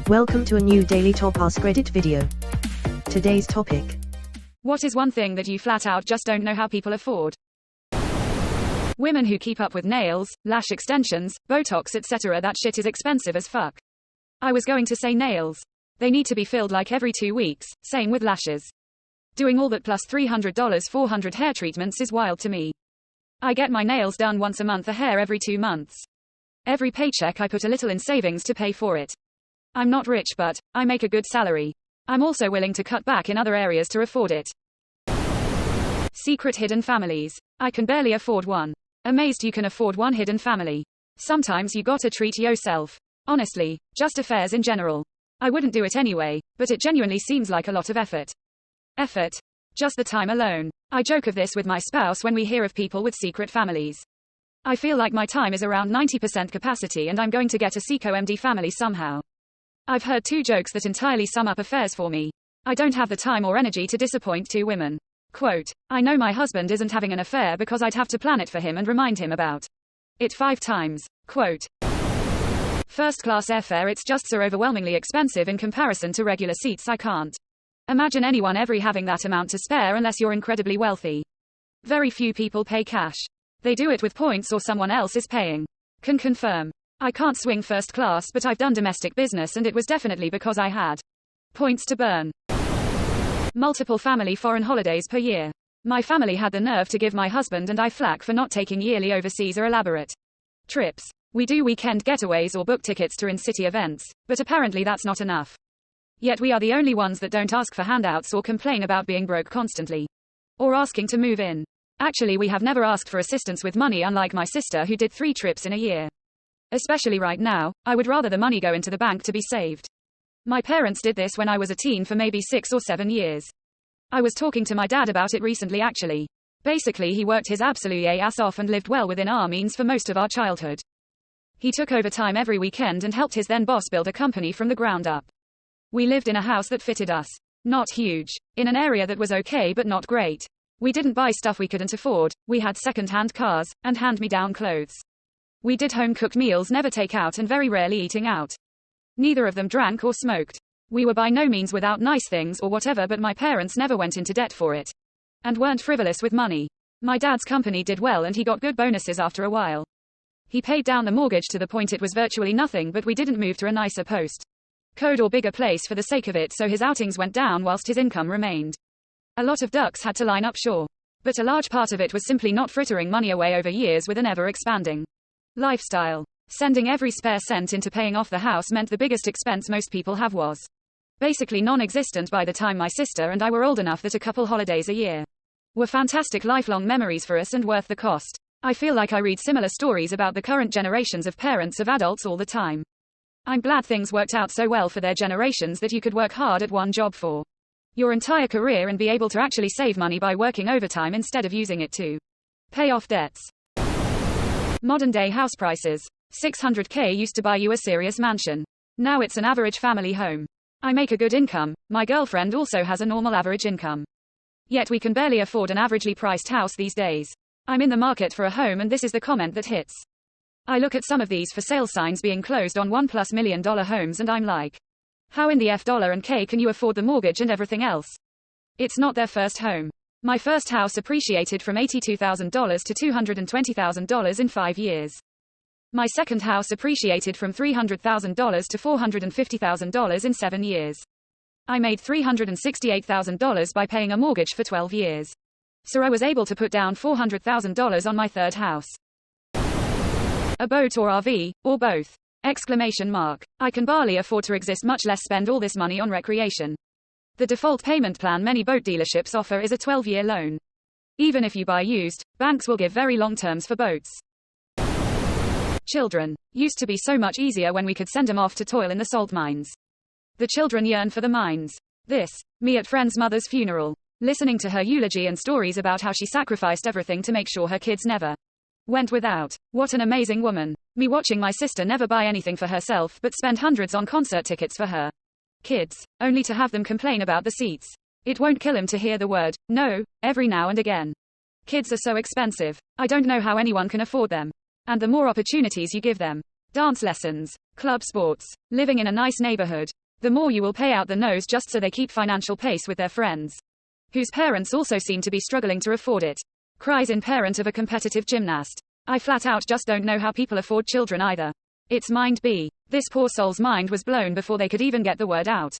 Welcome to a new Daily Top Askreddit video. Today's topic. What is one thing that you flat out just don't know how people afford? Women who keep up with nails, lash extensions, Botox etc. That shit is expensive as fuck. I was going to say nails. They need to be filled like every 2 weeks, same with lashes. Doing all that plus $300 400 hair treatments is wild to me. I get my nails done once a month, a hair every 2 months. Every paycheck I put a little in savings to pay for it. I'm not rich but I make a good salary. I'm also willing to cut back in other areas to afford it. Secret hidden families. I can barely afford one. Amazed you can afford one hidden family. Sometimes you gotta treat yourself. Honestly, just affairs in general. I wouldn't do it anyway, but it genuinely seems like a lot of effort. Effort? Just the time alone. I joke of this with my spouse when we hear of people with secret families. I feel like my time is around 90% capacity and I'm going to get a CCOMD family somehow. I've heard 2 jokes that entirely sum up affairs for me. I don't have the time or energy to disappoint 2 women. Quote, I know my husband isn't having an affair because I'd have to plan it for him and remind him about it 5 times. Quote, first class airfare, it's just so overwhelmingly expensive in comparison to regular seats. I can't imagine anyone ever having that amount to spare unless you're incredibly wealthy. Very few people pay cash. They do it with points or someone else is paying. Can confirm. I can't swing first class, but I've done domestic business and it was definitely because I had points to burn. Multiple family foreign holidays per year. My family had the nerve to give my husband and I flack for not taking yearly overseas or elaborate trips. We do weekend getaways or book tickets to in-city events, but apparently that's not enough. Yet we are the only ones that don't ask for handouts or complain about being broke constantly. Or asking to move in. Actually, we have never asked for assistance with money, unlike my sister who did 3 trips in a year. Especially right now, I would rather the money go into the bank to be saved. My parents did this when I was a teen for maybe 6 or 7 years. I was talking to my dad about it recently actually. Basically he worked his absolute ass off and lived well within our means for most of our childhood. He took overtime every weekend and helped his then boss build a company from the ground up. We lived in a house that fitted us. Not huge. In an area that was okay but not great. We didn't buy stuff we couldn't afford, we had second-hand cars, and hand-me-down clothes. We did home-cooked meals, never take out and very rarely eating out. Neither of them drank or smoked. We were by no means without nice things or whatever, but my parents never went into debt for it. And weren't frivolous with money. My dad's company did well and he got good bonuses after a while. He paid down the mortgage to the point it was virtually nothing, but we didn't move to a nicer post code or bigger place for the sake of it, so his outings went down whilst his income remained. A lot of ducks had to line up, sure. But a large part of it was simply not frittering money away over years with an ever-expanding lifestyle. Sending every spare cent into paying off the house meant the biggest expense most people have was basically non-existent by the time my sister and I were old enough that a couple holidays a year were fantastic lifelong memories for us and worth the cost. I feel like I read similar stories about the current generations of parents of adults all the time. I'm glad things worked out so well for their generations that you could work hard at one job for your entire career and be able to actually save money by working overtime instead of using it to pay off debts. Modern day house prices. $600K used to buy you a serious mansion. Now it's an average family home. I make a good income, my girlfriend also has a normal average income. Yet we can barely afford an averagely priced house these days. I'm in the market for a home and this is the comment that hits. I look at some of these for sale signs being closed on $1+ million homes and I'm like, how in the $and K can you afford the mortgage and everything else? It's not their first home. My first house appreciated from $82,000 to $220,000 in 5 years. My second house appreciated from $300,000 to $450,000 in 7 years. I made $368,000 by paying a mortgage for 12 years. So I was able to put down $400,000 on my third house. A boat or RV, or both? Exclamation mark. I can barely afford to exist, much less spend all this money on recreation. The default payment plan many boat dealerships offer is a 12-year loan. Even if you buy used, banks will give very long terms for boats. Children. Used to be so much easier when we could send them off to toil in the salt mines. The children yearn for the mines. This, me at friend's mother's funeral. Listening to her eulogy and stories about how she sacrificed everything to make sure her kids never went without. What an amazing woman. Me watching my sister never buy anything for herself but spend hundreds on concert tickets for her kids, only to have them complain about the seats. It won't kill him to hear the word no every now and again. Kids are so expensive. I don't know how anyone can afford them. And the more opportunities you give them, Dance lessons, club sports, living in a nice neighborhood. The more you will pay out the nose just so they keep financial pace with their friends, whose parents also seem to be struggling to afford it. Cries in parent of a competitive gymnast. I flat out just don't know how people afford children either. It's mind B. This poor soul's mind was blown before they could even get the word out.